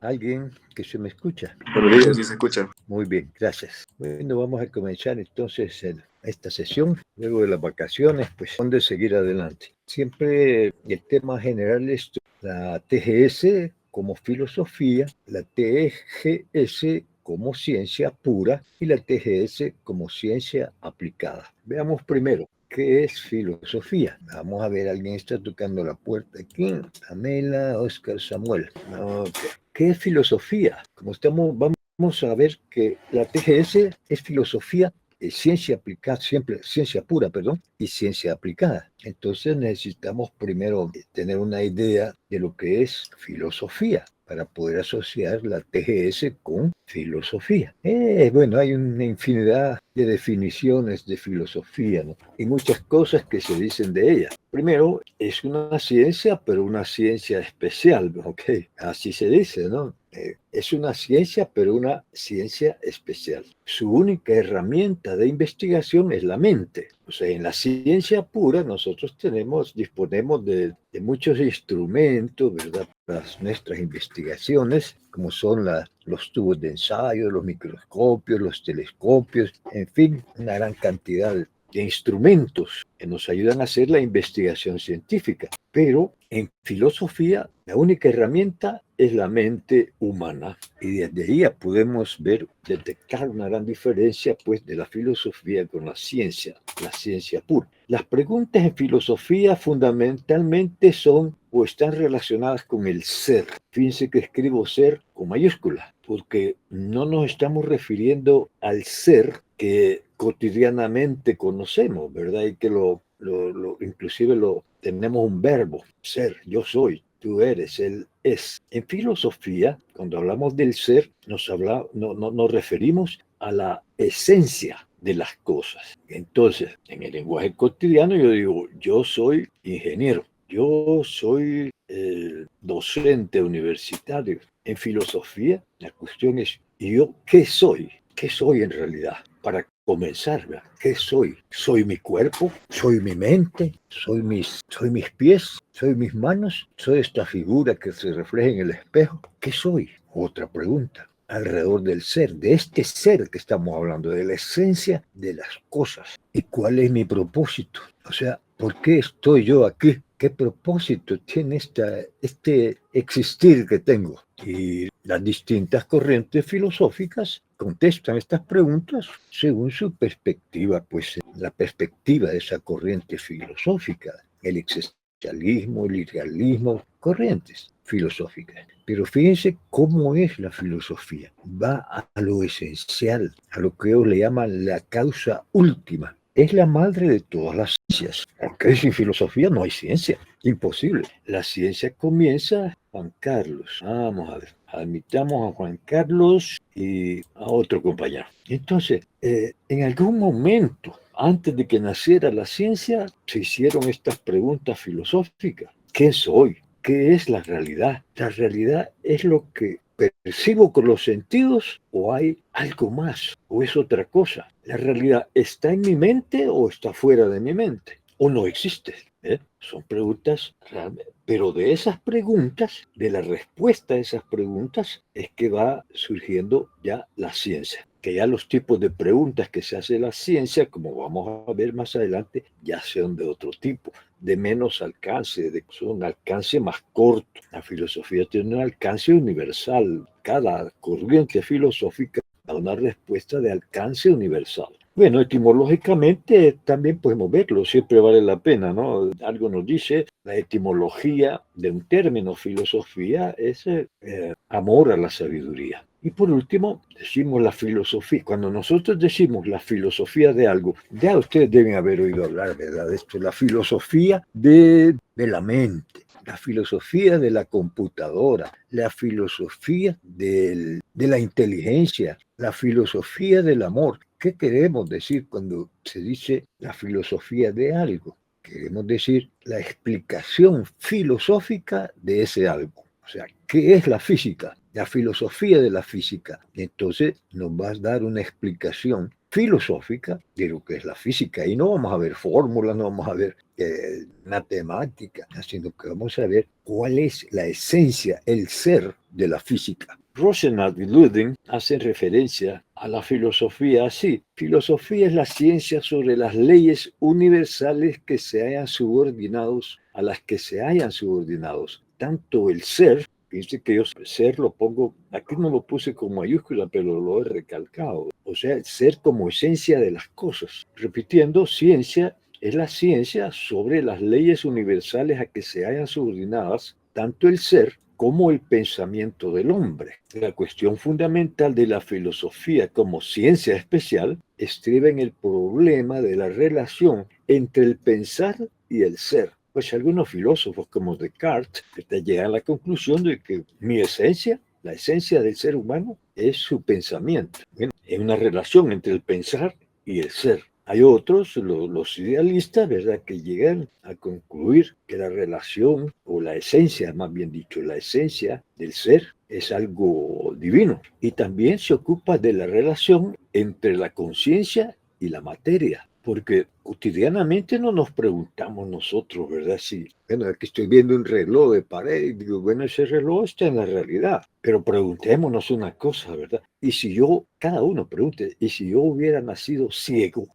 ¿Alguien que se me escucha? Buenos días, sí se escucha. Muy bien, gracias. Bueno, vamos a comenzar entonces esta sesión. Luego de las vacaciones, pues, ¿dónde seguir adelante? Siempre el tema general es la TGS como filosofía, la TGS como ciencia pura y la TGS como ciencia aplicada. Veamos primero, ¿qué es filosofía? Vamos a ver, alguien está tocando la puerta aquí. Pamela, Oscar, Samuel. Ok. ¿Qué es filosofía? Vamos a ver que la TGS es filosofía, ciencia aplicada, siempre ciencia pura, perdón, y ciencia aplicada. Entonces necesitamos primero tener una idea de lo que es filosofía para poder asociar la TGS con filosofía. Bueno, hay una infinidad de definiciones de filosofía, ¿no? Y muchas cosas que se dicen de ella. Primero, es una ciencia, pero una ciencia especial, ¿ok? Así se dice, ¿no? Es una ciencia, pero una ciencia especial. Su única herramienta de investigación es la mente. O sea, en la ciencia pura nosotros disponemos de muchos instrumentos, ¿verdad? Para nuestras investigaciones, como son los tubos de ensayo, los microscopios, los telescopios, en fin, una gran cantidad de instrumentos que nos ayudan a hacer la investigación científica. Pero en filosofía, la única herramienta es la mente humana. Y desde ahí podemos detectar una gran diferencia pues, de la filosofía con la ciencia pura. Las preguntas en filosofía fundamentalmente son o están relacionadas con el ser. Fíjense que escribo ser con mayúscula, porque no nos estamos refiriendo al ser que cotidianamente conocemos, ¿verdad? Y que inclusive tenemos un verbo, ser, yo soy, tú eres, él es. En filosofía, cuando hablamos del ser, nos referimos a la esencia de las cosas. Entonces, en el lenguaje cotidiano yo digo, yo soy ingeniero, yo soy docente universitario. En filosofía, la cuestión es, ¿y yo qué soy? ¿Qué soy en realidad? Para comenzar, ¿verdad? ¿Qué soy? ¿Soy mi cuerpo? ¿Soy mi mente? ¿Soy mis pies? ¿Soy mis manos? ¿Soy esta figura que se refleja en el espejo? ¿Qué soy? Otra pregunta. Alrededor del ser, de este ser que estamos hablando, de la esencia de las cosas. ¿Y cuál es mi propósito? O sea, ¿por qué estoy yo aquí? ¿Qué propósito tiene este existir que tengo? Y las distintas corrientes filosóficas contestan estas preguntas según su perspectiva, pues la perspectiva de esa corriente filosófica, el existencialismo, el idealismo, corrientes filosóficas. Pero fíjense cómo es la filosofía. Va a lo esencial, a lo que ellos le llaman la causa última. Es la madre de todas las ciencias. Aunque sin filosofía no hay ciencia. Imposible. La ciencia comienza, Juan Carlos. Vamos a ver. Admitamos a Juan Carlos y a otro compañero. Entonces, en algún momento, antes de que naciera la ciencia, se hicieron estas preguntas filosóficas. ¿Qué soy? ¿Qué es la realidad? ¿La realidad es lo que percibo con los sentidos o hay algo más o es otra cosa? ¿La realidad está en mi mente o está fuera de mi mente? ¿O no existe? Son preguntas realmente. Pero de esas preguntas, de la respuesta a esas preguntas, es que va surgiendo ya la ciencia. Que ya los tipos de preguntas que se hace la ciencia, como vamos a ver más adelante, ya son de otro tipo, de menos alcance, de un alcance más corto. La filosofía tiene un alcance universal. Cada corriente filosófica da una respuesta de alcance universal. Bueno, etimológicamente también podemos verlo, siempre vale la pena, ¿no? Algo nos dice, la etimología de un término filosofía es amor a la sabiduría. Y por último, decimos la filosofía. Cuando nosotros decimos la filosofía de algo, ya ustedes deben haber oído hablar, ¿verdad? De esto, la filosofía de la mente, la filosofía de la computadora, la filosofía de la inteligencia, la filosofía del amor. ¿Qué queremos decir cuando se dice la filosofía de algo? Queremos decir la explicación filosófica de ese algo. O sea, ¿qué es la física? La filosofía de la física. Entonces nos va a dar una explicación filosófica de lo que es la física. Y no vamos a ver fórmulas, no vamos a ver matemática, sino que vamos a ver cuál es la esencia, el ser de la física. Rosenau y Ludwig hacen referencia a la filosofía así. Filosofía es la ciencia sobre las leyes universales que se hayan subordinados a las que se hayan subordinados. Tanto el ser, fíjense que yo ser lo pongo, aquí no lo puse con mayúscula, pero lo he recalcado. O sea, el ser como esencia de las cosas. Repitiendo, ciencia es la ciencia sobre las leyes universales a que se hayan subordinadas tanto el ser como el pensamiento del hombre. La cuestión fundamental de la filosofía como ciencia especial estriba en el problema de la relación entre el pensar y el ser. Pues algunos filósofos como Descartes llegan a la conclusión de que mi esencia, la esencia del ser humano, es su pensamiento. Bueno, es una relación entre el pensar y el ser. Hay otros, los idealistas, ¿verdad?, que llegan a concluir que la relación, o la esencia, más bien dicho, la esencia del ser es algo divino. Y también se ocupa de la relación entre la conciencia y la materia. Porque cotidianamente no nos preguntamos nosotros, ¿verdad? Si, bueno, aquí estoy viendo un reloj de pared y digo, bueno, ese reloj está en la realidad. Pero preguntémonos una cosa, ¿verdad? Y si yo, cada uno pregunte, y si yo hubiera nacido ciego,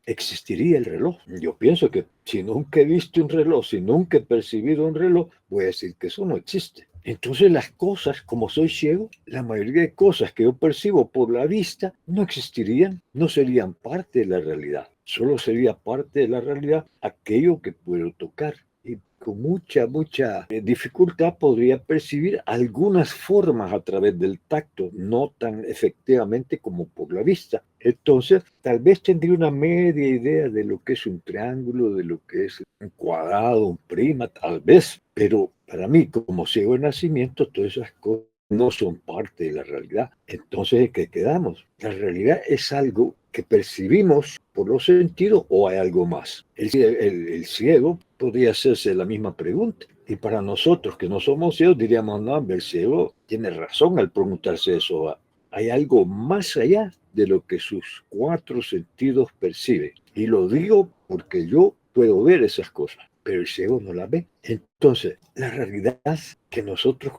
¿existiría el reloj? Yo pienso que si nunca he visto un reloj, si nunca he percibido un reloj, voy a decir que eso no existe. Entonces las cosas, como soy ciego, la mayoría de cosas que yo percibo por la vista no existirían, no serían parte de la realidad. Solo sería parte de la realidad aquello que puedo tocar. Y con mucha dificultad podría percibir algunas formas a través del tacto, no tan efectivamente como por la vista. Entonces, tal vez tendría una media idea de lo que es un triángulo, de lo que es un cuadrado, un prisma, tal vez, pero para mí, como ciego de nacimiento, todas esas cosas no son parte de la realidad. Entonces, ¿de qué quedamos? La realidad es algo que percibimos por los sentidos o hay algo más. El ciego podría hacerse la misma pregunta. Y para nosotros que no somos ciegos diríamos, no, el ciego tiene razón al preguntarse eso. Hay algo más allá de lo que sus cuatro sentidos perciben. Y lo digo porque yo puedo ver esas cosas, pero el ciego no las ve. Entonces, la realidad que nosotros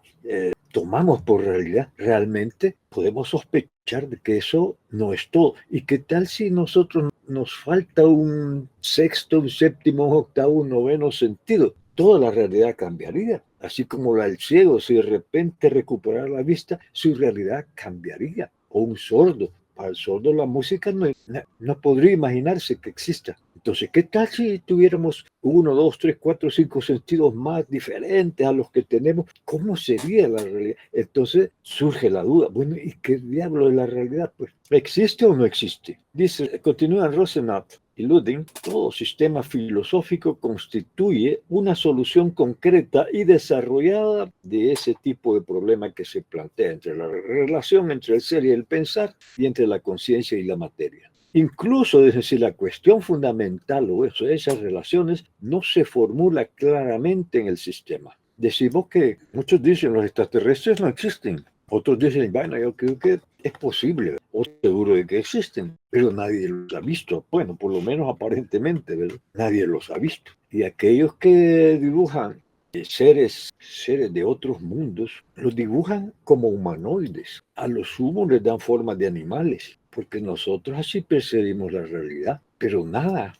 tomamos por realidad, realmente podemos sospechar de que eso no es todo. ¿Y qué tal si nosotros nos falta un sexto, un séptimo, un octavo, un noveno sentido? Toda la realidad cambiaría. Así como la del ciego, si de repente recuperara la vista, su realidad cambiaría. O un sordo. Para el sordo la música no podría imaginarse que exista. Entonces, ¿qué tal si tuviéramos uno, dos, tres, cuatro, cinco sentidos más diferentes a los que tenemos? ¿Cómo sería la realidad? Entonces surge la duda. Bueno, ¿y qué diablo es la realidad? Pues, ¿existe o no existe? Dice, continúa Rosenau y Ludwig, todo sistema filosófico constituye una solución concreta y desarrollada de ese tipo de problema que se plantea entre la relación entre el ser y el pensar y entre la conciencia y la materia. Incluso, es decir, la cuestión fundamental o eso, esas relaciones no se formula claramente en el sistema. Decimos que muchos dicen los extraterrestres no existen. Otros dicen, bueno, yo creo que es posible, o seguro de que existen, pero nadie los ha visto. Bueno, por lo menos aparentemente, ¿verdad? Nadie los ha visto. Y aquellos que dibujan seres de otros mundos, los dibujan como humanoides. A los sumo les dan forma de animales, porque nosotros así percibimos la realidad. Pero nada,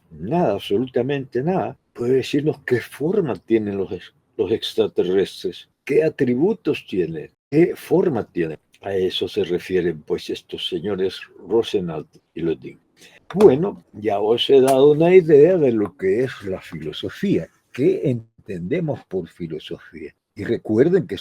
absolutamente nada, puede decirnos qué forma tienen los extraterrestres, qué atributos tienen, qué forma tienen. A eso se refieren pues estos señores Rosenau y Ludwig. Bueno, ya os he dado una idea de lo que es la filosofía. ¿Qué entendemos por filosofía? Y recuerden que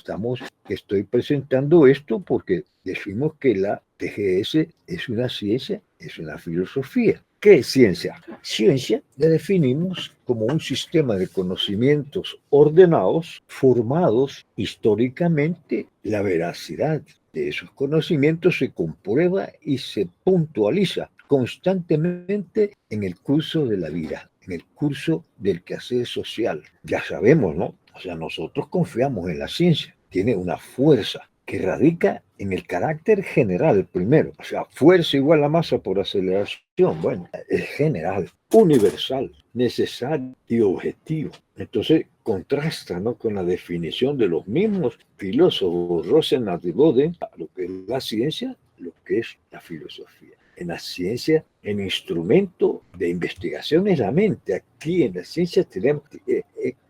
estoy presentando esto porque decimos que la TGS es una ciencia, es una filosofía. ¿Qué es ciencia? Ciencia la definimos como un sistema de conocimientos ordenados, formados históricamente. La veracidad de esos conocimientos se comprueba y se puntualiza constantemente en el curso de la vida, en el curso del quehacer social. Ya sabemos, ¿no? O sea, nosotros confiamos en la ciencia. Tiene una fuerza que radica en el carácter general primero. O sea, fuerza igual a masa por aceleración. Bueno, es general, universal, necesario y objetivo. Entonces, contrasta, ¿no?, con la definición de los mismos filósofos Rosenthal y Boden, lo que es la ciencia, lo que es la filosofía. En la ciencia, el instrumento de investigación es la mente. Aquí en la ciencia tenemos,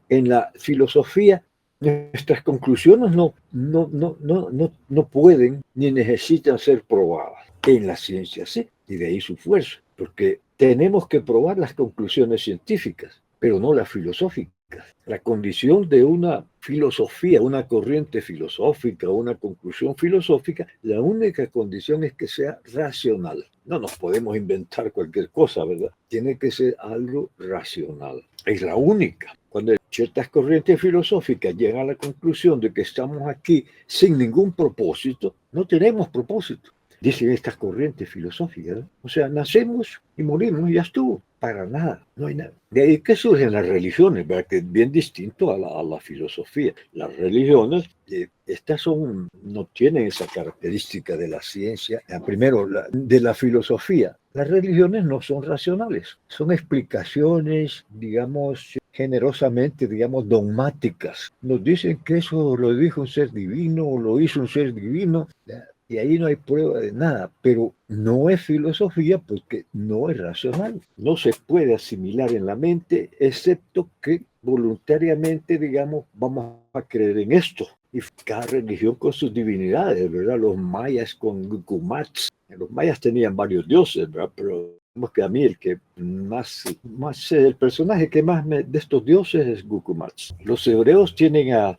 en la filosofía, nuestras conclusiones no pueden ni necesitan ser probadas. En la ciencia sí, y de ahí su fuerza, porque tenemos que probar las conclusiones científicas, pero no las filosóficas. La condición de una filosofía, una corriente filosófica, una conclusión filosófica, la única condición es que sea racional. No nos podemos inventar cualquier cosa, ¿verdad? Tiene que ser algo racional. Es la única. Cuando ciertas corrientes filosóficas llegan a la conclusión de que estamos aquí sin ningún propósito, no tenemos propósito. Dicen estas corrientes filosóficas, ¿no? O sea, nacemos y morimos y ya estuvo. Para nada, no hay nada. De ahí que surgen las religiones, ¿verdad?, que es bien distinto a la filosofía. Las religiones, estas no tienen esa característica de la ciencia. Primero, de la filosofía. Las religiones no son racionales, son explicaciones, digamos, generosamente, digamos, dogmáticas. Nos dicen que eso lo dijo un ser divino o lo hizo un ser divino. Y ahí no hay prueba de nada, pero no es filosofía porque no es racional. No se puede asimilar en la mente, excepto que voluntariamente, digamos, vamos a creer en esto. Y cada religión con sus divinidades, ¿verdad? Los mayas con Gukumats. Los mayas tenían varios dioses, ¿verdad? Pero digamos que a mí el que el personaje que más de estos dioses es Gukumats. Los hebreos tienen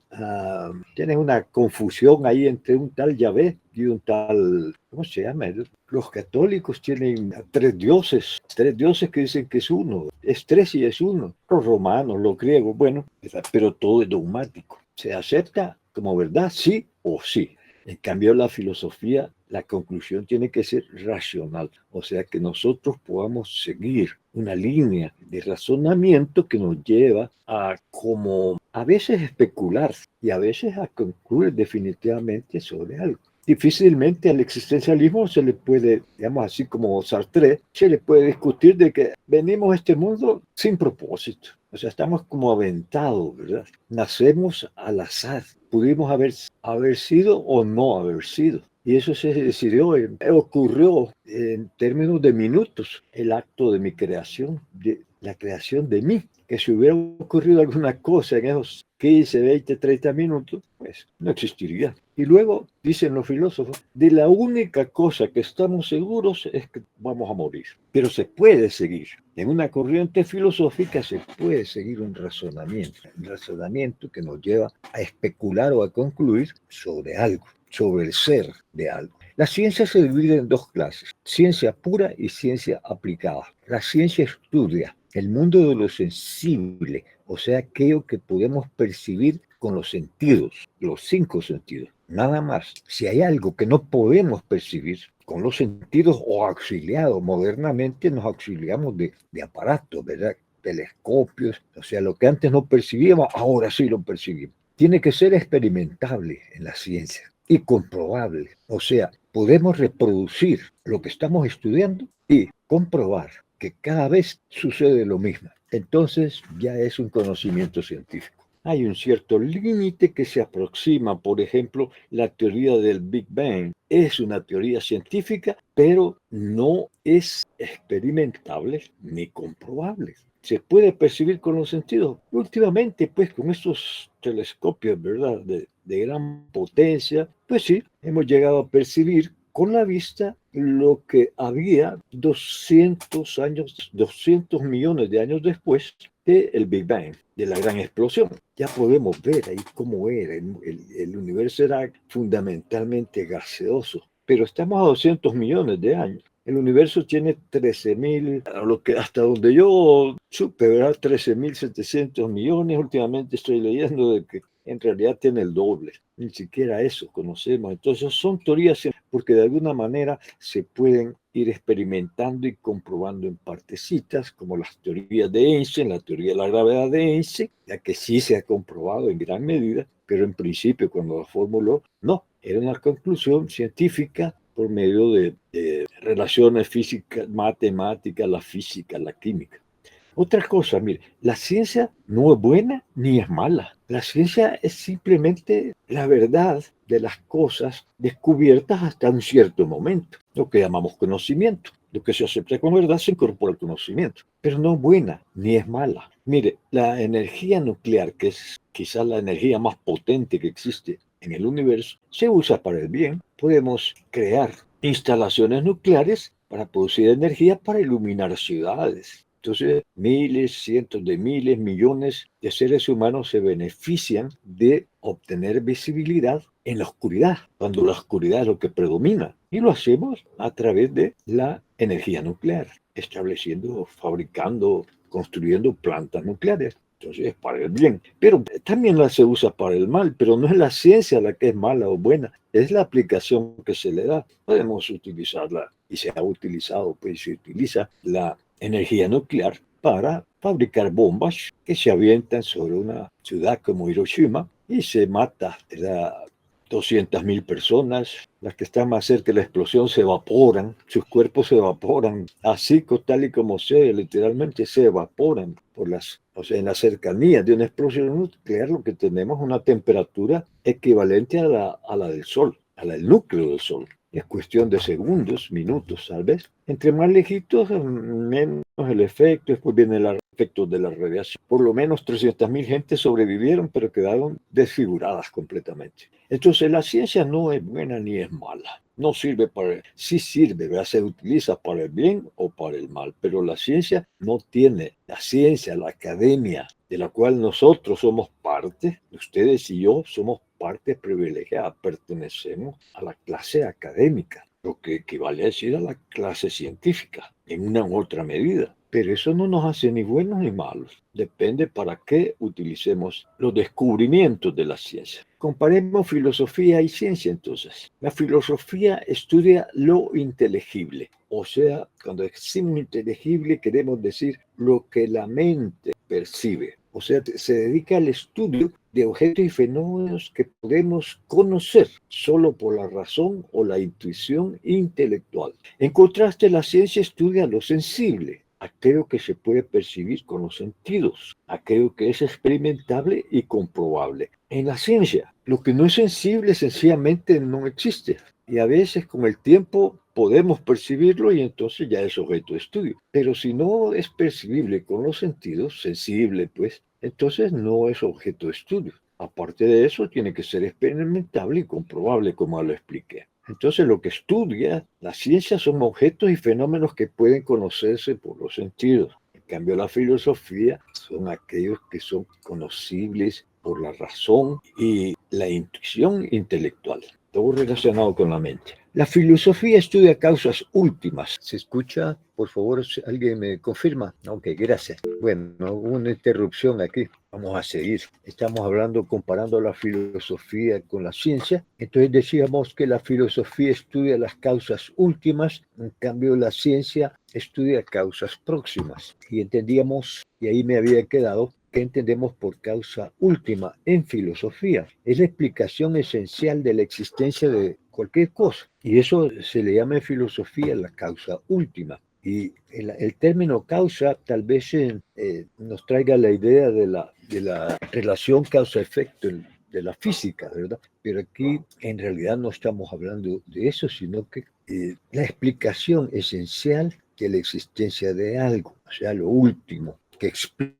una confusión ahí entre un tal Yahvé y un tal, ¿cómo se llama? Los católicos tienen tres dioses que dicen que es uno, es tres y es uno. Los romanos, los griegos, bueno, pero todo es dogmático. Se acepta como verdad, sí o sí. En cambio, la filosofía, la conclusión tiene que ser racional, o sea, que nosotros podamos seguir una línea de razonamiento que nos lleva a, como a veces especular y a veces a concluir definitivamente sobre algo. Difícilmente al existencialismo se le puede, digamos así como Sartre, se le puede discutir de que venimos a este mundo sin propósito. O sea, estamos como aventados, ¿verdad? Nacemos al azar. Pudimos haber sido o no haber sido. Y eso se decidió, ocurrió en términos de minutos, el acto de mi creación, de la creación de mí. Que si hubiera ocurrido alguna cosa en esos 15, 20, 30 minutos, pues no existiría. Y luego, dicen los filósofos, de la única cosa que estamos seguros es que vamos a morir. Pero se puede seguir. En una corriente filosófica se puede seguir un razonamiento que nos lleva a especular o a concluir sobre algo, sobre el ser de algo. La ciencia se divide en dos clases, ciencia pura y ciencia aplicada. La ciencia estudia el mundo de lo sensible, o sea, aquello que podemos percibir con los sentidos, los 5 sentidos, nada más. Si hay algo que no podemos percibir con los sentidos o auxiliados, modernamente nos auxiliamos de aparatos, ¿verdad?, telescopios, o sea, lo que antes no percibíamos, ahora sí lo percibimos. Tiene que ser experimentable en la ciencia y comprobable, o sea, podemos reproducir lo que estamos estudiando y comprobar que cada vez sucede lo mismo. Entonces ya es un conocimiento científico. Hay un cierto límite que se aproxima, por ejemplo, la teoría del Big Bang. Es una teoría científica, pero no es experimentable ni comprobable. Se puede percibir con los sentidos. Últimamente, pues, con estos telescopios, ¿verdad?, de gran potencia, pues sí, hemos llegado a percibir con la vista lo que había 200 millones de años después del Big Bang, de la gran explosión. Ya podemos ver ahí cómo era. El universo era fundamentalmente gaseoso, pero estamos a 200 millones de años. El universo tiene 13.000, hasta donde yo supe, ¿verdad?, 13.700 millones. Últimamente estoy leyendo de que en realidad tiene el doble. Ni siquiera eso conocemos. Entonces son teorías porque de alguna manera se pueden ir experimentando y comprobando en partecitas, como las teorías de Einstein, la teoría de la gravedad de Einstein, ya que sí se ha comprobado en gran medida, pero en principio cuando la formuló, no, era una conclusión científica por medio de relaciones físicas, matemáticas, la física, la química. Otra cosa, mire, la ciencia no es buena ni es mala. La ciencia es simplemente la verdad de las cosas descubiertas hasta un cierto momento, lo que llamamos conocimiento. Lo que se acepta como verdad se incorpora al conocimiento, pero no es buena ni es mala. Mire, la energía nuclear, que es quizás la energía más potente que existe en el universo, se usa para el bien. Podemos crear instalaciones nucleares para producir energía para iluminar ciudades. Entonces, miles, cientos de miles, millones de seres humanos se benefician de obtener visibilidad en la oscuridad, cuando la oscuridad es lo que predomina. Y lo hacemos a través de la energía nuclear, estableciendo, fabricando, construyendo plantas nucleares. Entonces, es para el bien. Pero también la se usa para el mal, pero no es la ciencia la que es mala o buena, es la aplicación que se le da. Podemos utilizarla, y se ha utilizado, pues se utiliza la energía nuclear para fabricar bombas que se avientan sobre una ciudad como Hiroshima y se mata, ¿verdad? 200.000 personas, las que están más cerca de la explosión se evaporan, sus cuerpos se evaporan, así tal y como sea, literalmente se evaporan o sea, en la cercanía de una explosión nuclear lo que tenemos es una temperatura equivalente a la del Sol, a la del núcleo del Sol. Es cuestión de segundos, minutos, tal vez. Entre más lejitos, menos el efecto. Después viene el efecto de la radiación. Por lo menos 300.000 gentes sobrevivieron, pero quedaron desfiguradas completamente. Entonces, la ciencia no es buena ni es mala. No sirve sí sirve, ¿verdad? Se utiliza para el bien o para el mal, pero la ciencia no tiene, la ciencia, la academia, de la cual nosotros somos parte, ustedes y yo somos parte privilegiada, pertenecemos a la clase académica, lo que equivale a decir a la clase científica, en una u otra medida. Pero eso no nos hace ni buenos ni malos. Depende para qué utilicemos los descubrimientos de la ciencia. Comparemos filosofía y ciencia entonces. La filosofía estudia lo inteligible. O sea, cuando decimos inteligible queremos decir lo que la mente percibe. O sea, se dedica al estudio de objetos y fenómenos que podemos conocer solo por la razón o la intuición intelectual. En contraste, la ciencia estudia lo sensible, aquello que se puede percibir con los sentidos, aquello que es experimentable y comprobable. En la ciencia, lo que no es sensible sencillamente no existe. Y a veces con el tiempo podemos percibirlo y entonces ya es objeto de estudio. Pero si no es percibible con los sentidos, sensible pues, entonces no es objeto de estudio. Aparte de eso, tiene que ser experimentable y comprobable, como lo expliqué. Entonces, lo que estudia la ciencia son objetos y fenómenos que pueden conocerse por los sentidos. En cambio, la filosofía son aquellos que son conocibles por la razón y la intuición intelectual. Todo relacionado con la mente. La filosofía estudia causas últimas. ¿Se escucha? Por favor, si alguien me confirma. Ok, gracias. Bueno, hubo una interrupción aquí. Vamos a seguir. Estamos hablando, comparando la filosofía con la ciencia. Entonces decíamos que la filosofía estudia las causas últimas, en cambio la ciencia estudia causas próximas. Y entendíamos, y ahí me había quedado, ¿qué entendemos por causa última en filosofía? Es la explicación esencial de la existencia de cualquier cosa. Y eso se le llama en filosofía la causa última. Y el término causa tal vez nos traiga la idea de la relación causa-efecto de la física, ¿verdad? Pero aquí en realidad no estamos hablando de eso, sino que la explicación esencial de la existencia de algo, o sea, lo último que explica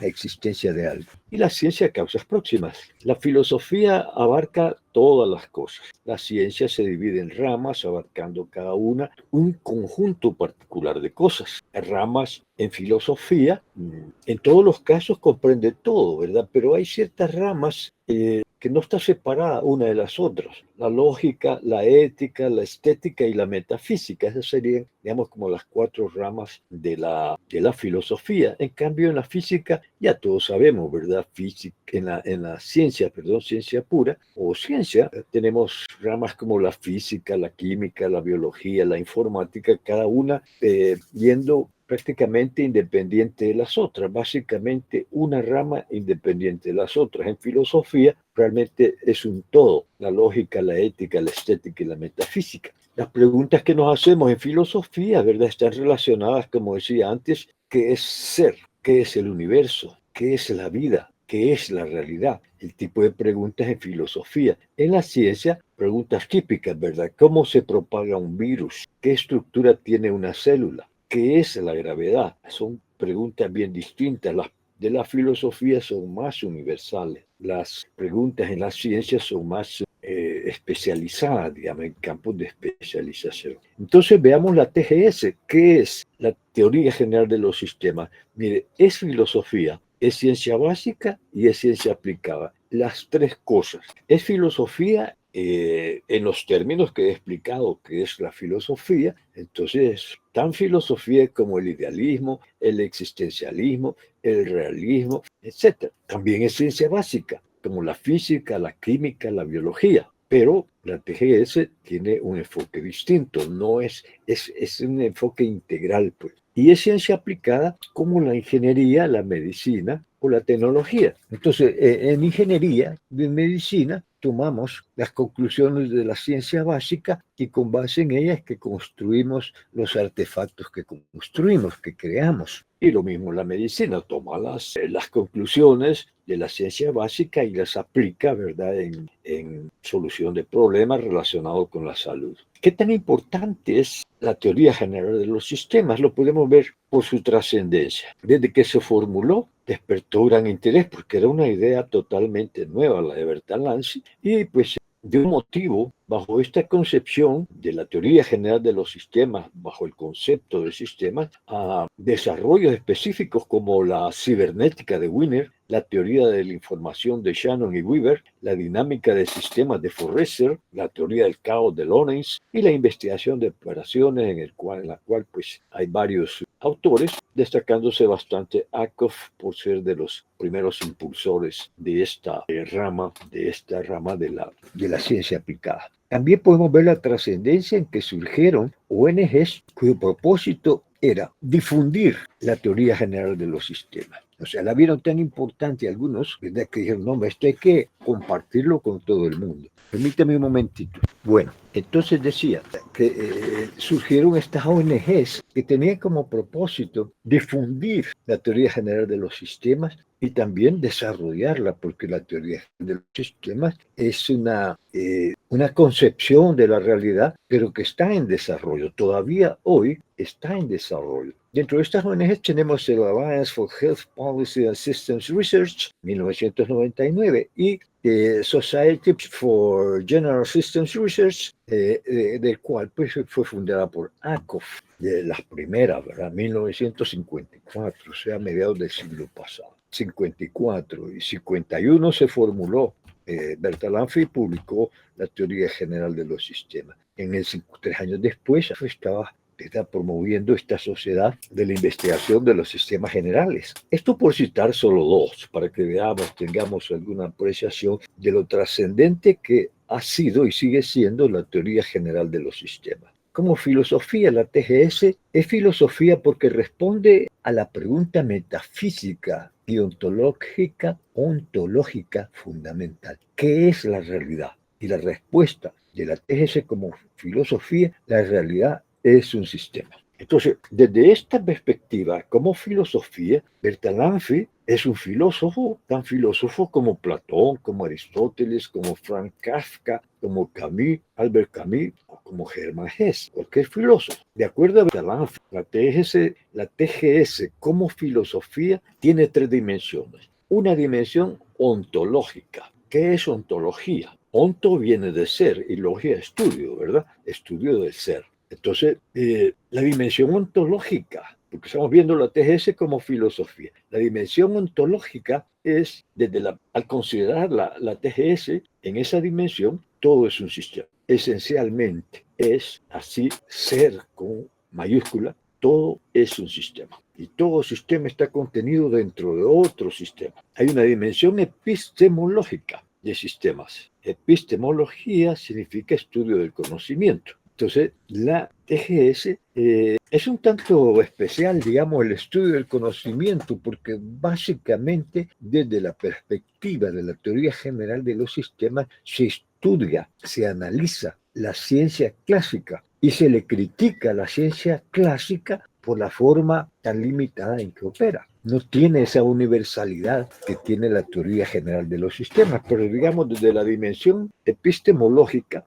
la existencia de algo. Y la ciencia causas próximas. La filosofía abarca todas las cosas. La ciencia se divide en ramas, abarcando cada una un conjunto particular de cosas. Ramas en filosofía, en todos los casos comprende todo, ¿verdad? Pero hay ciertas ramas que no está separada una de las otras. La lógica, la ética, la estética y la metafísica. Esas serían, digamos, como las 4 ramas de la filosofía. En cambio, en la física, ya todos sabemos, ¿verdad? Física, en la ciencia, perdón, ciencia pura o ciencia, tenemos ramas como la física, la química, la biología, la informática, cada una yendo prácticamente independiente de las otras, básicamente una rama independiente de las otras. En filosofía realmente es un todo, la lógica, la ética, la estética y la metafísica. Las preguntas que nos hacemos en filosofía, ¿verdad?, están relacionadas, como decía antes, ¿qué es ser? ¿Qué es el universo? ¿Qué es la vida? ¿Qué es la realidad? El tipo de preguntas en filosofía. En la ciencia, preguntas típicas, ¿verdad? ¿Cómo se propaga un virus? ¿Qué estructura tiene una célula? ¿Qué es la gravedad? Son preguntas bien distintas. Las de la filosofía son más universales. Las preguntas en la ciencia son más especializadas, digamos, en campos de especialización. Entonces veamos la TGS. ¿Qué es la teoría general de los sistemas? Mire, es filosofía, es ciencia básica y es ciencia aplicada. Las tres cosas. Es filosofía en los términos que he explicado que es la filosofía. Entonces, tan filosofía como el idealismo, el existencialismo, el realismo, etc. También es ciencia básica, como la física, la química, la biología. Pero la TGS tiene un enfoque distinto, no es un enfoque integral, pues. Y es ciencia aplicada como la ingeniería, la medicina o la tecnología. Entonces, en ingeniería, en medicina, tomamos las conclusiones de la ciencia básica y con base en ellas que construimos los artefactos que construimos, que creamos. Y lo mismo la medicina, toma las conclusiones de la ciencia básica y las aplica, ¿verdad?, en solución de problemas relacionados con la salud. ¿Qué tan importante es la teoría general de los sistemas? Lo podemos ver por su trascendencia. Desde que se formuló, despertó gran interés porque era una idea totalmente nueva, la de Bertalanffy, y pues dio motivo, bajo esta concepción de la teoría general de los sistemas, bajo el concepto de sistemas, a desarrollos específicos como la cibernética de Wiener, la teoría de la información de Shannon y Weaver, la dinámica de sistemas de Forrester, la teoría del caos de Lorenz y la investigación de operaciones en la cual pues hay varios autores, destacándose bastante Ackoff por ser de los primeros impulsores de esta rama de la ciencia aplicada. También podemos ver la trascendencia en que surgieron ONGs cuyo propósito era difundir la teoría general de los sistemas. O sea, la vieron tan importante algunos, ¿verdad?, que dijeron, no, esto hay que compartirlo con todo el mundo. Permítame un momentito. Bueno, entonces decía que surgieron estas ONGs que tenían como propósito difundir la teoría general de los sistemas y también desarrollarla, porque la teoría de los sistemas es una concepción de la realidad, pero que está en desarrollo. Todavía hoy está en desarrollo. Dentro de estas ONGs tenemos el Alliance for Health Policy and Systems Research, 1999, y Society for General Systems Research, del cual pues, fue fundada por Ackoff, de las primeras, ¿verdad? 1954, o sea, a mediados del siglo pasado. 54 y 51 se formuló. Bertalanffy publicó la teoría general de los sistemas. 3 años después está promoviendo esta sociedad de la investigación de los sistemas generales. Esto por citar solo dos, para que veamos, tengamos alguna apreciación de lo trascendente que ha sido y sigue siendo la teoría general de los sistemas. Como filosofía, la TGS es filosofía porque responde a la pregunta metafísica y ontológica fundamental. ¿Qué es la realidad? Y la respuesta de la TGS como filosofía, la realidad es un sistema. Entonces, desde esta perspectiva, como filosofía, Bertalanffy es un filósofo, tan filósofo como Platón, como Aristóteles, como Franz Kafka, como Camus, Albert Camus, o como Hermann Hesse, cualquier filósofo. De acuerdo a Bertalanffy, la TGS como filosofía tiene 3 dimensiones. Una dimensión ontológica. ¿Qué es ontología? Onto viene de ser y logia estudio, ¿verdad? Estudio del ser. Entonces, la dimensión ontológica, porque estamos viendo la TGS como filosofía, la dimensión ontológica es, al considerar la TGS, en esa dimensión, todo es un sistema. Esencialmente es así, ser con mayúscula, todo es un sistema. Y todo sistema está contenido dentro de otro sistema. Hay una dimensión epistemológica de sistemas. Epistemología significa estudio del conocimiento. Entonces, la TGS es un tanto especial, digamos, el estudio del conocimiento, porque básicamente desde la perspectiva de la teoría general de los sistemas se estudia, se analiza la ciencia clásica y se le critica a la ciencia clásica por la forma tan limitada en que opera. No tiene esa universalidad que tiene la teoría general de los sistemas, pero digamos desde la dimensión epistemológica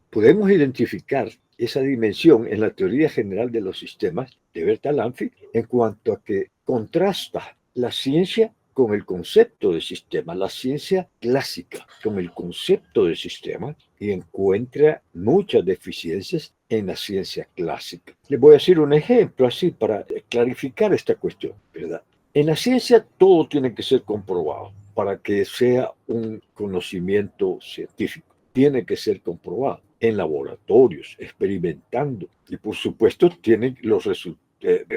podemos identificar esa dimensión en la teoría general de los sistemas de Bertalanffy en cuanto a que contrasta la ciencia con el concepto de sistema, la ciencia clásica con el concepto de sistema y encuentra muchas deficiencias en la ciencia clásica. Les voy a decir un ejemplo así para clarificar esta cuestión, ¿verdad? En la ciencia todo tiene que ser comprobado para que sea un conocimiento científico. Tiene que ser comprobado en laboratorios, experimentando. Y por supuesto tienen los resultados.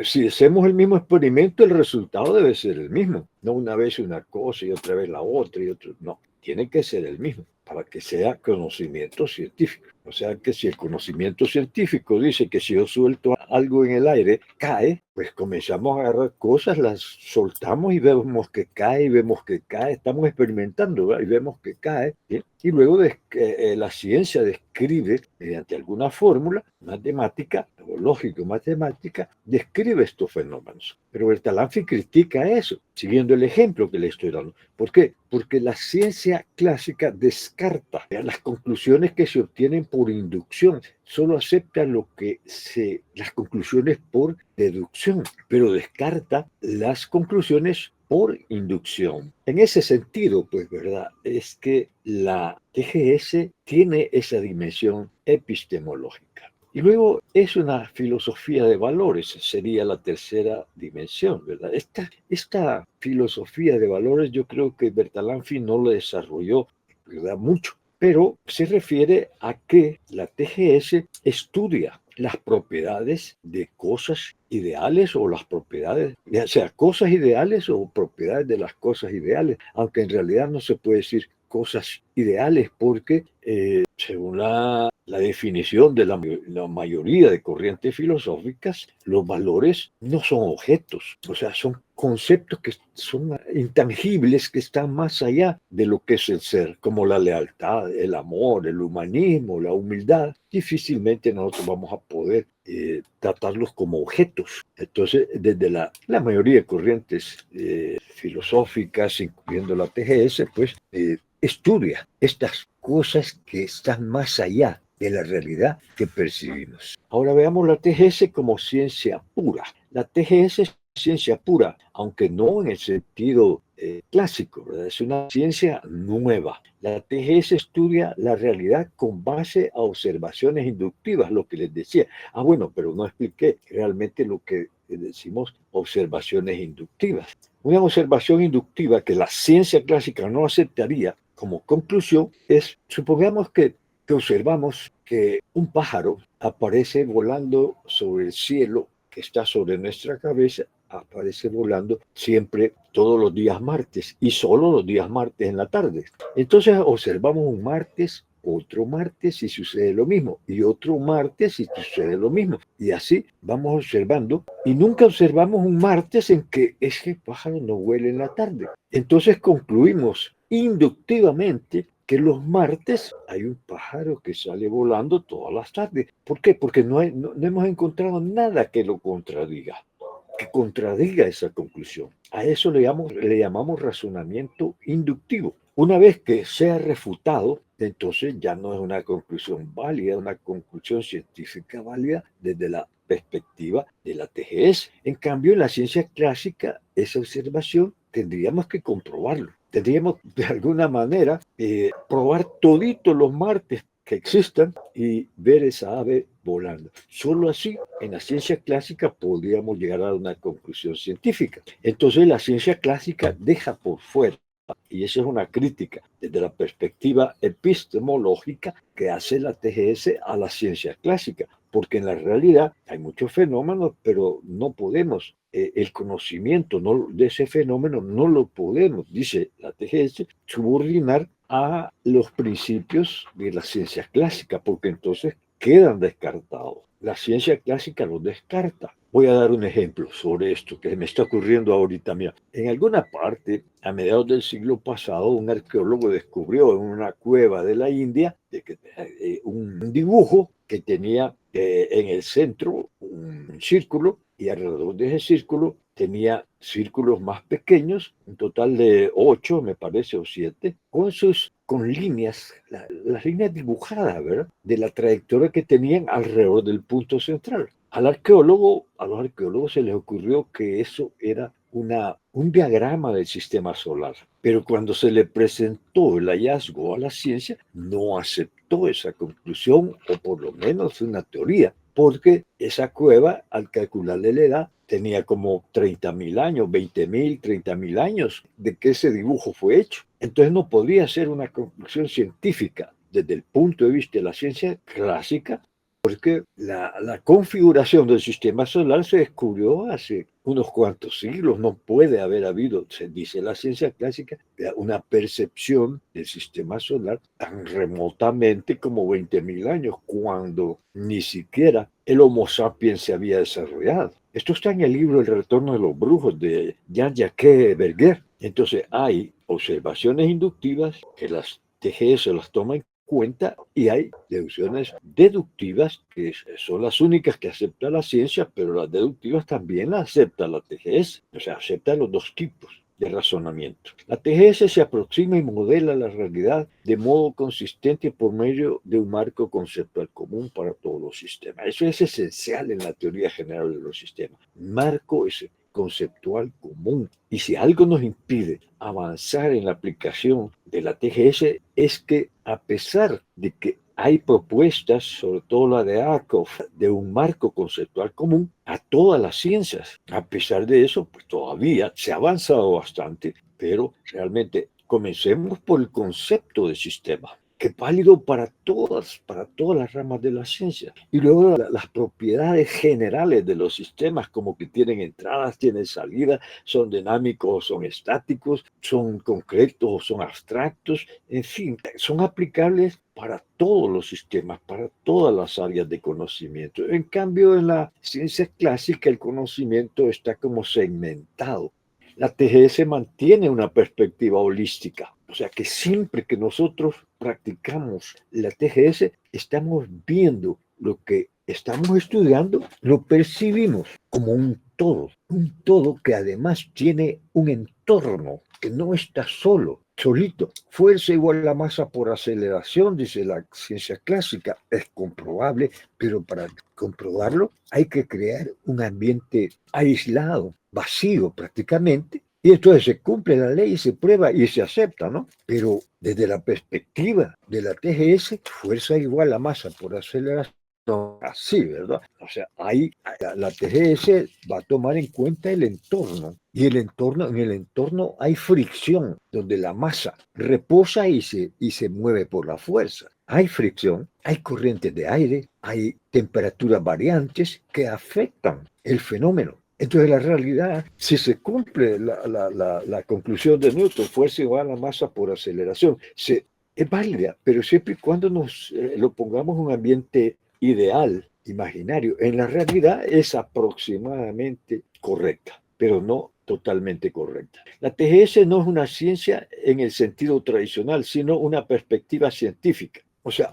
Si hacemos el mismo experimento, el resultado debe ser el mismo. No una vez una cosa y otra vez la otra y otra. No, tiene que ser el mismo para que sea conocimiento científico. O sea que si el conocimiento científico dice que si yo suelto algo en el aire, cae, pues comenzamos a agarrar cosas, las soltamos y vemos que cae, y vemos que cae, estamos experimentando, ¿verdad? Y vemos que cae, ¿sí? Y luego la ciencia describe, mediante alguna fórmula matemática, o lógico-matemática, describe estos fenómenos. Pero Bertalanffy critica eso, siguiendo el ejemplo que le estoy dando. ¿Por qué? Porque la ciencia clásica descarta las conclusiones que se obtienen por inducción, solo acepta las conclusiones por deducción, pero descarta las conclusiones por inducción. En ese sentido, pues, ¿verdad? Es que la TGS tiene esa dimensión epistemológica. Y luego es una filosofía de valores, sería la tercera dimensión, ¿verdad? Esta filosofía de valores yo creo que Bertalanffy no la desarrolló, ¿verdad? Mucho, pero se refiere a que la TGS estudia las propiedades de cosas ideales o las propiedades, ya sea cosas ideales o propiedades de las cosas ideales, aunque en realidad no se puede decir cosas ideales porque según la definición de la mayoría de corrientes filosóficas, los valores no son objetos, o sea, son conceptos que son intangibles, que están más allá de lo que es el ser, como la lealtad, el amor, el humanismo, la humildad. Difícilmente nosotros vamos a poder tratarlos como objetos. Entonces, desde la mayoría de corrientes filosóficas, incluyendo la TGS, pues estudia estas cosas que están más allá de la realidad que percibimos. Ahora veamos la TGS como ciencia pura. La TGS es ciencia pura, aunque no en el sentido clásico, ¿verdad? Es una ciencia nueva. La TGS estudia la realidad con base a observaciones inductivas, lo que les decía. Bueno, pero no expliqué realmente lo que decimos observaciones inductivas. Una observación inductiva que la ciencia clásica no aceptaría como conclusión es, supongamos que observamos que un pájaro aparece volando sobre el cielo que está sobre nuestra cabeza, aparece volando siempre todos los días martes y solo los días martes en la tarde. Entonces observamos un martes, otro martes y sucede lo mismo, y otro martes y sucede lo mismo. Y así vamos observando y nunca observamos un martes en que ese pájaro no vuela en la tarde. Entonces concluimos inductivamente que los martes hay un pájaro que sale volando todas las tardes. ¿Por qué? Porque no hemos encontrado nada que lo contradiga, que contradiga esa conclusión. A eso le llamamos razonamiento inductivo. Una vez que sea refutado, entonces ya no es una conclusión válida, una conclusión científica válida desde la perspectiva de la TGS. En cambio, en la ciencia clásica, esa observación tendríamos que comprobarlo. Tendríamos de alguna manera probar toditos los martes que existan y ver esa ave volando. Solo así, en la ciencia clásica podríamos llegar a una conclusión científica. Entonces, la ciencia clásica deja por fuera, y esa es una crítica desde la perspectiva epistemológica que hace la TGS a la ciencia clásica, porque en la realidad hay muchos fenómenos, pero no podemos, el conocimiento de ese fenómeno no lo podemos, dice la TGS, subordinar a los principios de la ciencia clásica, porque entonces quedan descartados. La ciencia clásica los descarta. Voy a dar un ejemplo sobre esto que me está ocurriendo ahorita. Mira, en alguna parte, a mediados del siglo pasado, un arqueólogo descubrió en una cueva de la India un dibujo que tenía en el centro un círculo y alrededor de ese círculo tenía círculos más pequeños, un total de 8, me parece, o 7, con líneas, las líneas dibujadas, ¿verdad? De la trayectoria que tenían alrededor del punto central. A los arqueólogos se les ocurrió que eso era un diagrama del sistema solar, pero cuando se le presentó el hallazgo a la ciencia, no aceptó esa conclusión, o por lo menos una teoría, porque esa cueva, al calcularle la edad, tenía como 30.000 años, 20.000, 30.000 años de que ese dibujo fue hecho. Entonces no podía ser una conclusión científica desde el punto de vista de la ciencia clásica, porque la configuración del sistema solar se descubrió hace unos cuantos siglos. No puede haber habido, se dice la ciencia clásica, una percepción del sistema solar tan remotamente como 20.000 años, cuando ni siquiera el Homo sapiens se había desarrollado. Esto está en el libro El retorno de los brujos de Jean-Jacques Verguer. Entonces hay observaciones inductivas que las TGS las toman cuenta y hay deducciones deductivas que son las únicas que acepta la ciencia, pero las deductivas también las acepta la TGS, o sea, acepta los dos tipos de razonamiento. La TGS se aproxima y modela la realidad de modo consistente por medio de un marco conceptual común para todos los sistemas. Eso es esencial en la teoría general de los sistemas. Marco es conceptual común. Y si algo nos impide avanzar en la aplicación de la TGS es que, a pesar de que hay propuestas, sobre todo la de Arkoff, de un marco conceptual común a todas las ciencias, a pesar de eso, pues todavía se ha avanzado bastante, pero realmente comencemos por el concepto de sistema, que es válido para todas las ramas de la ciencia. Y luego las propiedades generales de los sistemas, como que tienen entradas, tienen salidas, son dinámicos, son estáticos, son concretos, son abstractos, en fin, son aplicables para todos los sistemas, para todas las áreas de conocimiento. En cambio, en la ciencia clásica, el conocimiento está como segmentado. La TGS mantiene una perspectiva holística. O sea que siempre que nosotros practicamos la TGS, estamos viendo lo que estamos estudiando, lo percibimos como un todo que además tiene un entorno, que no está solito. Fuerza igual a la masa por aceleración, dice la ciencia clásica, es comprobable, pero para comprobarlo hay que crear un ambiente aislado, vacío prácticamente, y entonces se cumple la ley y se prueba y se acepta, ¿no? Pero desde la perspectiva de la TGS, fuerza igual a masa por aceleración, así, ¿verdad? O sea, ahí la TGS va a tomar en cuenta el entorno, y en el entorno hay fricción, donde la masa reposa y se mueve por la fuerza. Hay fricción, hay corrientes de aire, hay temperaturas variantes que afectan el fenómeno. Entonces la realidad, si se cumple la conclusión de Newton, fuerza igual a masa por aceleración, es válida, pero siempre y cuando lo pongamos en un ambiente ideal, imaginario. En la realidad es aproximadamente correcta, pero no totalmente correcta. La TGS no es una ciencia en el sentido tradicional, sino una perspectiva científica. O sea,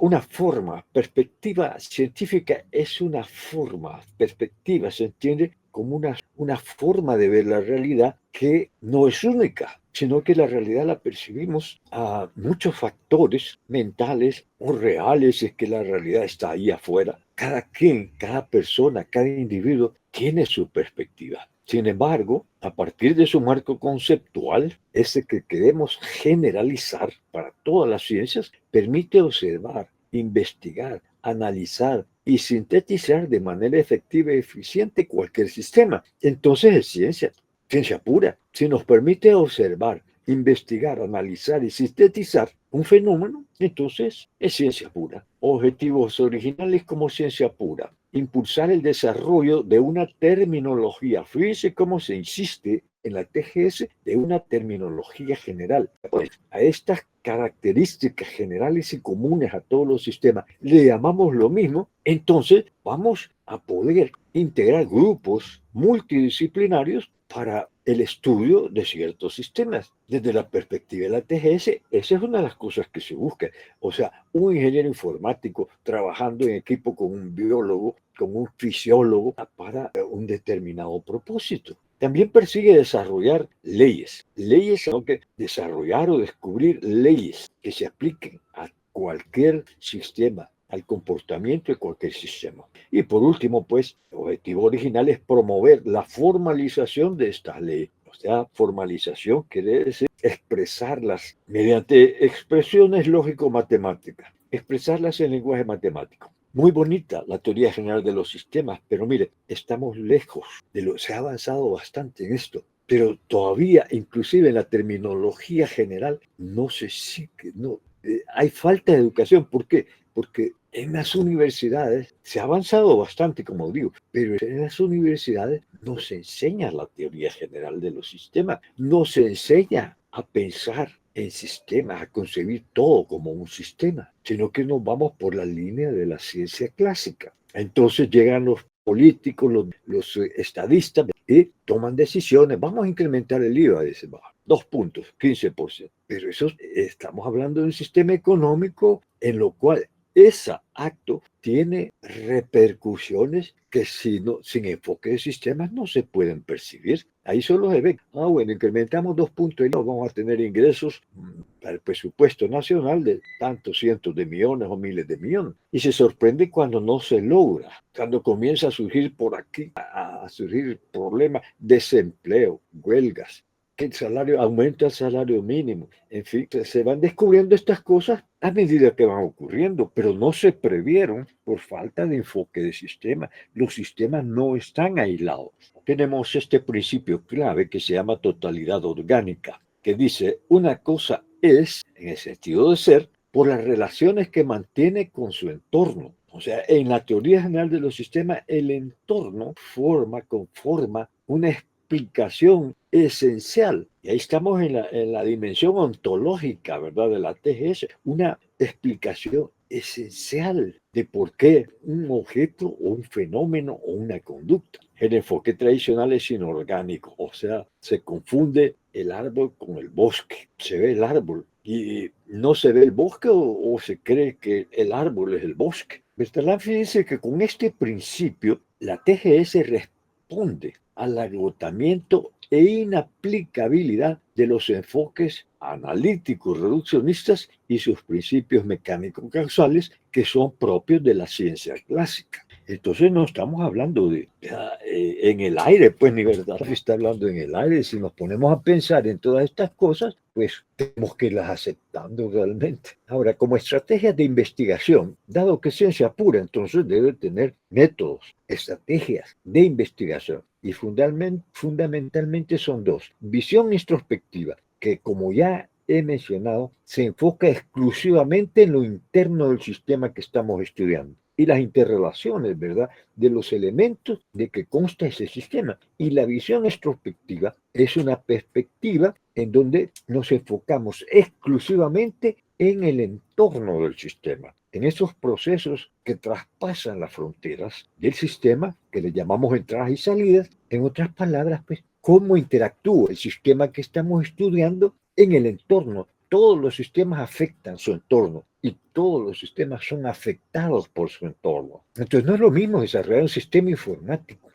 perspectiva científica es una forma, perspectiva se entiende como una forma de ver la realidad que no es única, sino que la realidad la percibimos a muchos factores mentales o reales, es que la realidad está ahí afuera. Cada persona, cada individuo tiene su perspectiva. Sin embargo, a partir de su marco conceptual, ese que queremos generalizar para todas las ciencias, permite observar, investigar, analizar y sintetizar de manera efectiva y eficiente cualquier sistema. Entonces es ciencia pura. Si nos permite observar, investigar, analizar y sintetizar un fenómeno, entonces es ciencia pura. Objetivos originales como ciencia pura. Impulsar el desarrollo de una terminología. Fíjense cómo se insiste en la TGS de una terminología general. Pues, a estas características generales y comunes a todos los sistemas le llamamos lo mismo, entonces vamos a poder integrar grupos multidisciplinarios para el estudio de ciertos sistemas. Desde la perspectiva de la TGS, esa es una de las cosas que se busca. O sea, un ingeniero informático trabajando en equipo con un biólogo, con un fisiólogo, para un determinado propósito. También persigue desarrollar leyes, sino que desarrollar o descubrir leyes que se apliquen a cualquier sistema, al comportamiento de cualquier sistema. Y por último, pues, el objetivo original es promover la formalización de estas leyes. O sea, formalización quiere decir expresarlas mediante expresiones lógico-matemáticas, expresarlas en lenguaje matemático. Muy bonita la teoría general de los sistemas, pero mire, estamos lejos se ha avanzado bastante en esto, pero todavía, inclusive en la terminología general, no se sigue, no, hay falta de educación. ¿Por qué? Porque en las universidades se ha avanzado bastante, como digo, pero en las universidades no se enseña la teoría general de los sistemas, no se enseña a pensar en sistemas, a concebir todo como un sistema, sino que nos vamos por la línea de la ciencia clásica. Entonces llegan los políticos, los estadistas, y toman decisiones. Vamos a incrementar el IVA, dice, 2 puntos, 15%. Pero eso, estamos hablando de un sistema económico en lo cual ese acto tiene repercusiones que sin enfoque de sistemas no se pueden percibir. Ahí solo se ve, bueno, incrementamos 2 puntos y no vamos a tener ingresos al presupuesto nacional de tantos cientos de millones o miles de millones. Y se sorprende cuando no se logra, cuando comienza a surgir por aquí, a surgir problemas, desempleo, huelgas, que aumenta el salario mínimo. En fin, se van descubriendo estas cosas a medida que van ocurriendo, pero no se previeron por falta de enfoque de sistema. Los sistemas no están aislados. Tenemos este principio clave que se llama totalidad orgánica, que dice, una cosa es, en el sentido de ser, por las relaciones que mantiene con su entorno. O sea, en la teoría general de los sistemas, el entorno conforma una explicación esencial. Y ahí estamos en la dimensión ontológica, ¿verdad?, de la TGS, una explicación esencial de por qué un objeto o un fenómeno o una conducta. El enfoque tradicional es inorgánico, o sea, se confunde el árbol con el bosque. Se ve el árbol y no se ve el bosque o se cree que el árbol es el bosque. Bertalanffy dice que con este principio la TGS responde al agotamiento e inaplicabilidad de los enfoques analíticos reduccionistas y sus principios mecánicos causales que son propios de la ciencia clásica. Entonces no estamos hablando de en el aire, pues ni verdad está hablando en el aire. Si nos ponemos a pensar en todas estas cosas, pues tenemos que irlas aceptando realmente. Ahora, como estrategia de investigación, dado que es ciencia pura, entonces debe tener métodos, estrategias de investigación. Y fundamentalmente son 2. Visión introspectiva, que como ya he mencionado, se enfoca exclusivamente en lo interno del sistema que estamos estudiando y las interrelaciones, ¿verdad?, de los elementos de que consta ese sistema. Y la visión extrospectiva es una perspectiva en donde nos enfocamos exclusivamente en el entorno del sistema, en esos procesos que traspasan las fronteras del sistema, que le llamamos entradas y salidas. En otras palabras, pues, cómo interactúa el sistema que estamos estudiando en el entorno. Todos los sistemas afectan su entorno y todos los sistemas son afectados por su entorno. Entonces no es lo mismo desarrollar un sistema informático,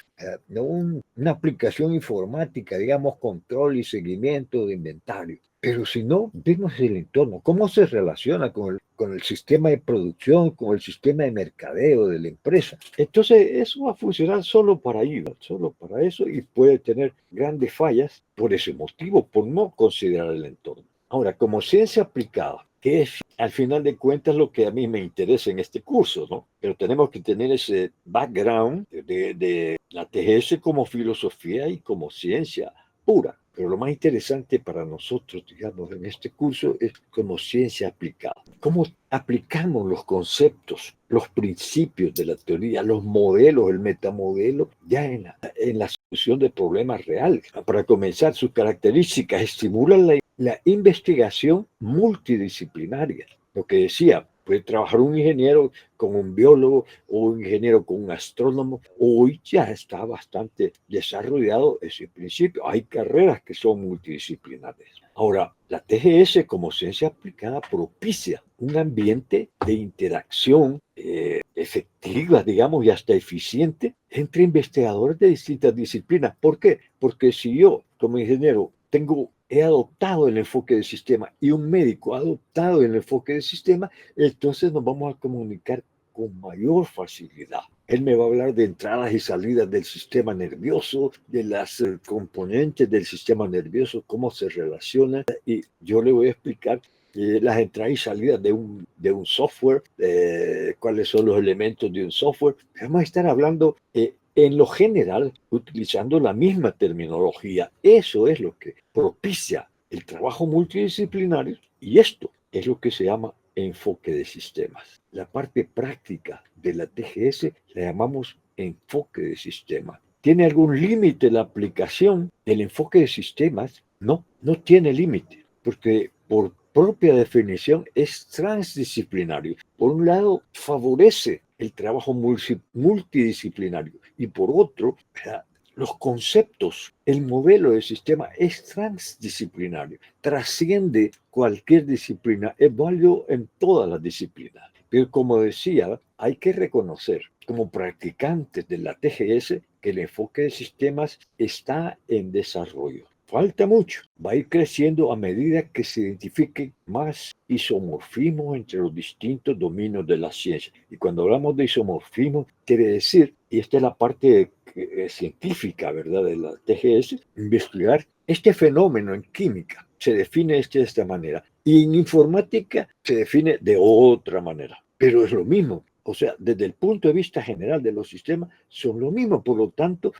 no una aplicación informática, digamos, control y seguimiento de inventario. Pero si no vemos el entorno, cómo se relaciona con el sistema de producción, con el sistema de mercadeo de la empresa. Entonces eso va a funcionar solo para ahí, ¿no? Solo para eso, y puede tener grandes fallas por ese motivo, por no considerar el entorno. Ahora, como ciencia aplicada, que es al final de cuentas lo que a mí me interesa en este curso, ¿no? Pero tenemos que tener ese background de la TGS como filosofía y como ciencia pura. pero lo más interesante para nosotros, digamos, en este curso es como ciencia aplicada. ¿Cómo aplicamos los conceptos, los principios de la teoría, los modelos, el metamodelo, ya en la solución de problemas reales? Para comenzar, sus características estimulan la investigación multidisciplinaria. Lo que decía, puede trabajar un ingeniero con un biólogo o un ingeniero con un astrónomo. Hoy ya está bastante desarrollado ese principio. Hay carreras que son multidisciplinares. Ahora, la TGS como ciencia aplicada propicia un ambiente de interacción efectiva, digamos, y hasta eficiente entre investigadores de distintas disciplinas. ¿Por qué? Porque si yo, como ingeniero, he adoptado el enfoque del sistema y un médico ha adoptado el enfoque del sistema, entonces nos vamos a comunicar con mayor facilidad. Él me va a hablar de entradas y salidas del sistema nervioso, de las componentes del sistema nervioso, cómo se relacionan, y yo le voy a explicar las entradas y salidas de un software, cuáles son los elementos de un software. Vamos a estar hablando en lo general, utilizando la misma terminología. Eso es lo que propicia el trabajo multidisciplinario, y esto es lo que se llama enfoque de sistemas. La parte práctica de la TGS la llamamos enfoque de sistemas. ¿Tiene algún límite la aplicación del enfoque de sistemas? No, no tiene límite, porque por propia definición es transdisciplinario. Por un lado, favorece el trabajo multidisciplinario, y por otro, los conceptos, el modelo de sistema es transdisciplinario, trasciende cualquier disciplina, es válido en todas las disciplinas. Pero como decía, hay que reconocer como practicantes de la TGS que el enfoque de sistemas está en desarrollo. Falta mucho, va a ir creciendo a medida que se identifiquen más isomorfismos entre los distintos dominios de la ciencia. Y cuando hablamos de isomorfismo, quiere decir, y esta es la parte científica, ¿verdad?, de la TGS, investigar este fenómeno en química. Se define de esta manera, y en informática se define de otra manera, pero es lo mismo. O sea, desde el punto de vista general de los sistemas, son lo mismo. Por lo tanto,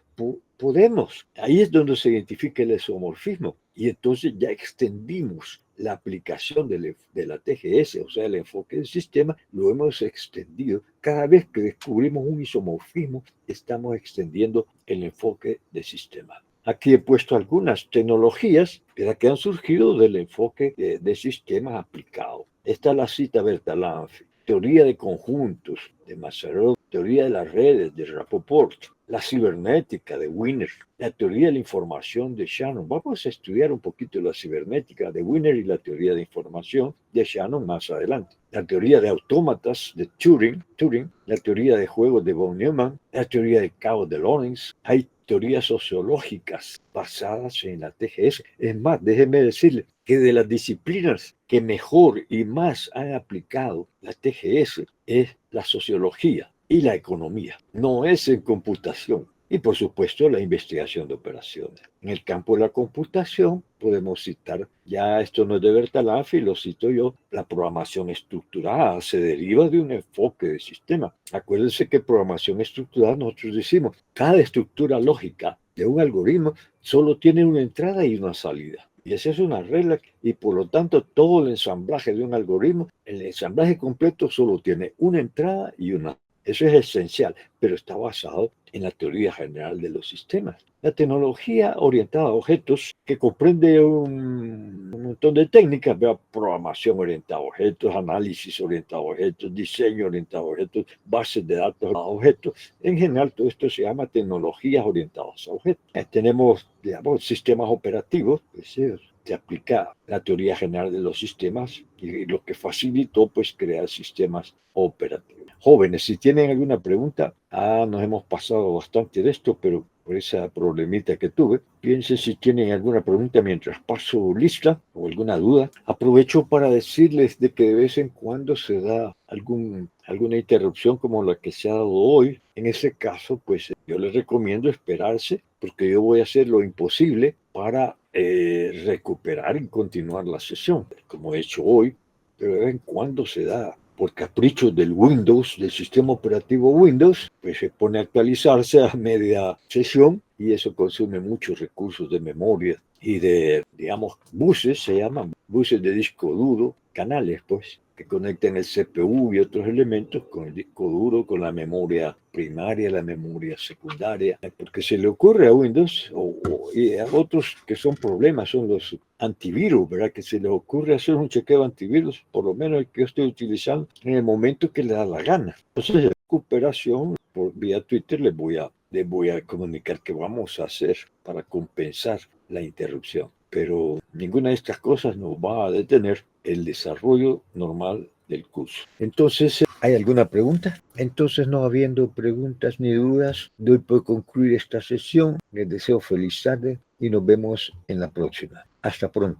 podemos, ahí es donde se identifica el isomorfismo, y entonces ya extendimos la aplicación de la TGS, o sea, el enfoque del sistema, lo hemos extendido. Cada vez que descubrimos un isomorfismo, estamos extendiendo el enfoque del sistema. Aquí he puesto algunas tecnologías que han surgido del enfoque de sistemas aplicados. Esta es la cita Bertalanffy. Teoría de conjuntos de Massaro, teoría de las redes de Rapoport, la cibernética de Wiener, la teoría de la información de Shannon. Vamos a estudiar un poquito la cibernética de Wiener y la teoría de información de Shannon más adelante. La teoría de autómatas de Turing, la teoría de juegos de von Neumann, la teoría de caos de Lorentz. Hay teorías sociológicas basadas en la TGS. Es más, déjeme decirle que de las disciplinas que mejor y más han aplicado la TGS es la sociología y la economía. No es en computación. Y por supuesto la investigación de operaciones. En el campo de la computación podemos citar, ya esto no es de Bertalanffy, lo cito yo, la programación estructurada se deriva de un enfoque de sistema. Acuérdense que programación estructurada nosotros decimos, cada estructura lógica de un algoritmo solo tiene una entrada y una salida. Y esa es una regla, y por lo tanto todo el ensamblaje de un algoritmo, el ensamblaje completo solo tiene una entrada y una salida. Eso es esencial, pero está basado en la teoría general de los sistemas. La tecnología orientada a objetos, que comprende un montón de técnicas, programación orientada a objetos, análisis orientado a objetos, diseño orientado a objetos, bases de datos a objetos. En general, todo esto se llama tecnologías orientadas a objetos. Tenemos, digamos, sistemas operativos, pues, se aplica la teoría general de los sistemas, y lo que facilitó, pues, crear sistemas operativos. Jóvenes, si tienen alguna pregunta, nos hemos pasado bastante de esto, pero por esa problemita que tuve, piensen si tienen alguna pregunta mientras paso lista o alguna duda. Aprovecho para decirles de que de vez en cuando se da alguna interrupción como la que se ha dado hoy. En ese caso, pues yo les recomiendo esperarse, porque yo voy a hacer lo imposible para recuperar y continuar la sesión, como he hecho hoy, pero de vez en cuando se da por capricho del Windows, del sistema operativo Windows, pues se pone a actualizarse a media sesión y eso consume muchos recursos de memoria y de, digamos, buses, se llaman buses de disco duro, canales, pues, que conectan el CPU y otros elementos con el disco duro, con la memoria primaria, la memoria secundaria, porque se le ocurre a Windows y a otros que son problemas, son los antivirus, ¿verdad? Que se les ocurre hacer un chequeo antivirus, por lo menos el que yo estoy utilizando, en el momento que le da la gana. Entonces, la recuperación, por vía Twitter, les voy a comunicar qué vamos a hacer para compensar la interrupción. Pero ninguna de estas cosas nos va a detener el desarrollo normal del curso. Entonces, ¿hay alguna pregunta? Entonces, no habiendo preguntas ni dudas, doy por concluir esta sesión. Les deseo feliz tarde y nos vemos en la próxima. Hasta pronto.